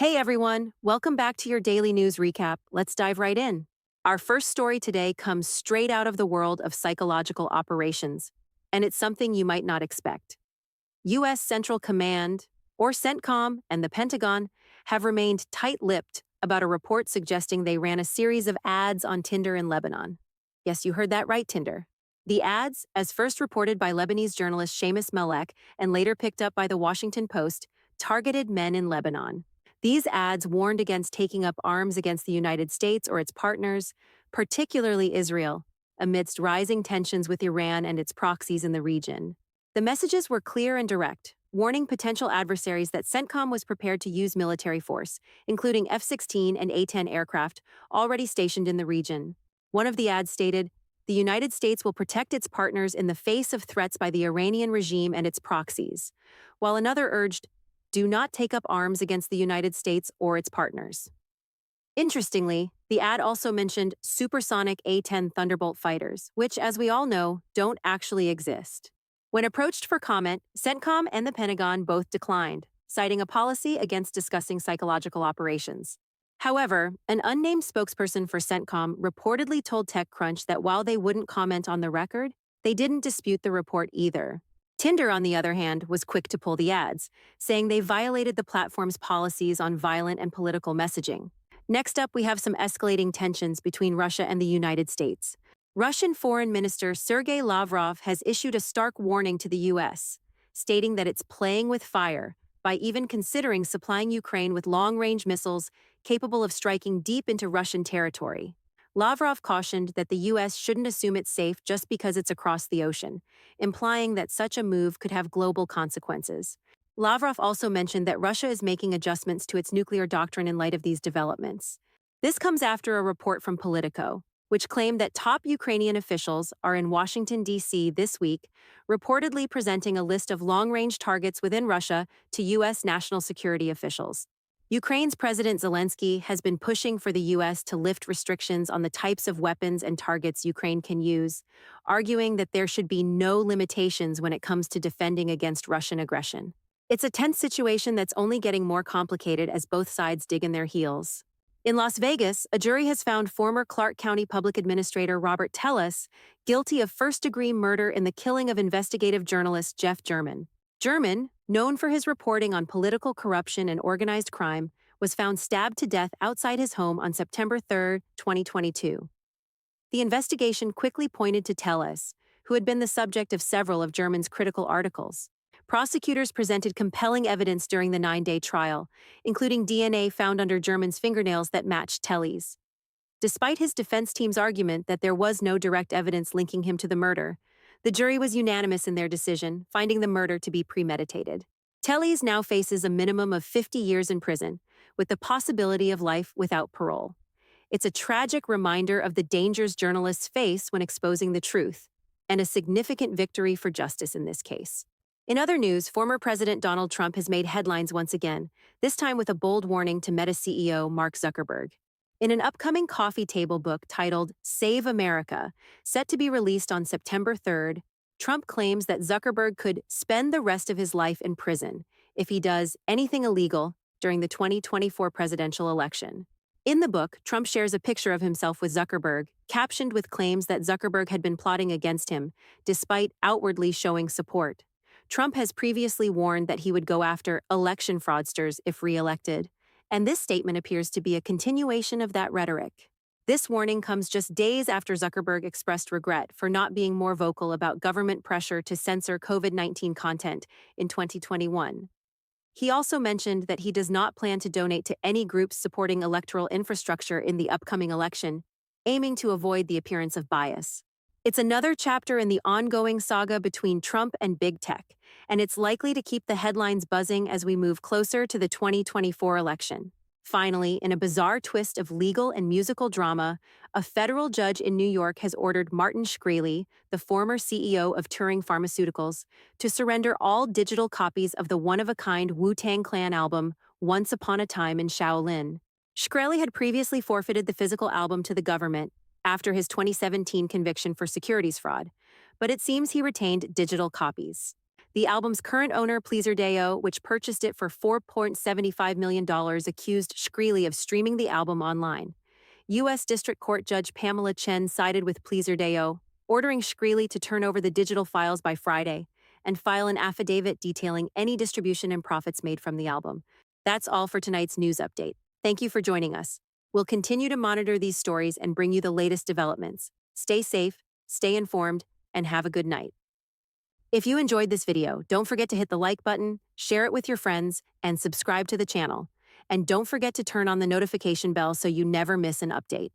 Hey everyone, welcome back to your daily news recap. Let's dive right in. Our first story today comes straight out of the world of psychological operations, and it's something you might not expect. U.S. Central Command, or CENTCOM, and the Pentagon have remained tight-lipped about a report suggesting they ran a series of ads on Tinder in Lebanon. Yes, you heard that right, Tinder. The ads, as first reported by Lebanese journalist Seamus Malek and later picked up by the Washington Post, targeted men in Lebanon. These ads warned against taking up arms against the United States or its partners, particularly Israel, amidst rising tensions with Iran and its proxies in the region. The messages were clear and direct, warning potential adversaries that CENTCOM was prepared to use military force, including F-16 and A-10 aircraft already stationed in the region. One of the ads stated, "The United States will protect its partners in the face of threats by the Iranian regime and its proxies," while another urged, "Do not take up arms against the United States or its partners." Interestingly, the ad also mentioned supersonic A-10 Thunderbolt fighters, which, as we all know, don't actually exist. When approached for comment, CENTCOM and the Pentagon both declined, citing a policy against discussing psychological operations. However, an unnamed spokesperson for CENTCOM reportedly told TechCrunch that while they wouldn't comment on the record, they didn't dispute the report either. Tinder, on the other hand, was quick to pull the ads, saying they violated the platform's policies on violent and political messaging. Next up, we have some escalating tensions between Russia and the United States. Russian Foreign Minister Sergei Lavrov has issued a stark warning to the U.S., stating that it's playing with fire by even considering supplying Ukraine with long-range missiles capable of striking deep into Russian territory. Lavrov cautioned that the U.S. shouldn't assume it's safe just because it's across the ocean, implying that such a move could have global consequences. Lavrov also mentioned that Russia is making adjustments to its nuclear doctrine in light of these developments. This comes after a report from Politico, which claimed that top Ukrainian officials are in Washington, D.C. this week, reportedly presenting a list of long-range targets within Russia to U.S. national security officials. Ukraine's President Zelensky has been pushing for the U.S. to lift restrictions on the types of weapons and targets Ukraine can use, arguing that there should be no limitations when it comes to defending against Russian aggression. It's a tense situation that's only getting more complicated as both sides dig in their heels. In Las Vegas, a jury has found former Clark County Public Administrator Robert Tellis guilty of first-degree murder in the killing of investigative journalist Jeff German. German, known for his reporting on political corruption and organized crime, was found stabbed to death outside his home on September 3, 2022. The investigation quickly pointed to Tellis, who had been the subject of several of German's critical articles. Prosecutors presented compelling evidence during the 9-day trial, including DNA found under German's fingernails that matched Tellis. Despite his defense team's argument that there was no direct evidence linking him to the murder, the jury was unanimous in their decision, finding the murder to be premeditated. Tellis now faces a minimum of 50 years in prison, with the possibility of life without parole. It's a tragic reminder of the dangers journalists face when exposing the truth, and a significant victory for justice in this case. In other news, former President Donald Trump has made headlines once again, this time with a bold warning to Meta CEO Mark Zuckerberg. In an upcoming coffee table book titled Save America, set to be released on September 3rd, Trump claims that Zuckerberg could spend the rest of his life in prison if he does anything illegal during the 2024 presidential election. In the book, Trump shares a picture of himself with Zuckerberg, captioned with claims that Zuckerberg had been plotting against him, despite outwardly showing support. Trump has previously warned that he would go after election fraudsters if re-elected, and this statement appears to be a continuation of that rhetoric. This warning comes just days after Zuckerberg expressed regret for not being more vocal about government pressure to censor COVID-19 content in 2021. He also mentioned that he does not plan to donate to any groups supporting electoral infrastructure in the upcoming election, aiming to avoid the appearance of bias. It's another chapter in the ongoing saga between Trump and big tech, and it's likely to keep the headlines buzzing as we move closer to the 2024 election. Finally, in a bizarre twist of legal and musical drama, a federal judge in New York has ordered Martin Shkreli, the former CEO of Turing Pharmaceuticals, to surrender all digital copies of the one-of-a-kind Wu-Tang Clan album, Once Upon a Time in Shaolin. Shkreli had previously forfeited the physical album to the government after his 2017 conviction for securities fraud, but it seems he retained digital copies. The album's current owner, Pleaserdeo, which purchased it for $4.75 million, accused Shkreli of streaming the album online. U.S. District Court Judge Pamela Chen sided with Pleaserdeo, ordering Shkreli to turn over the digital files by Friday and file an affidavit detailing any distribution and profits made from the album. That's all for tonight's news update. Thank you for joining us. We'll continue to monitor these stories and bring you the latest developments. Stay safe, stay informed, and have a good night. If you enjoyed this video, don't forget to hit the like button, share it with your friends, and subscribe to the channel. And don't forget to turn on the notification bell so you never miss an update.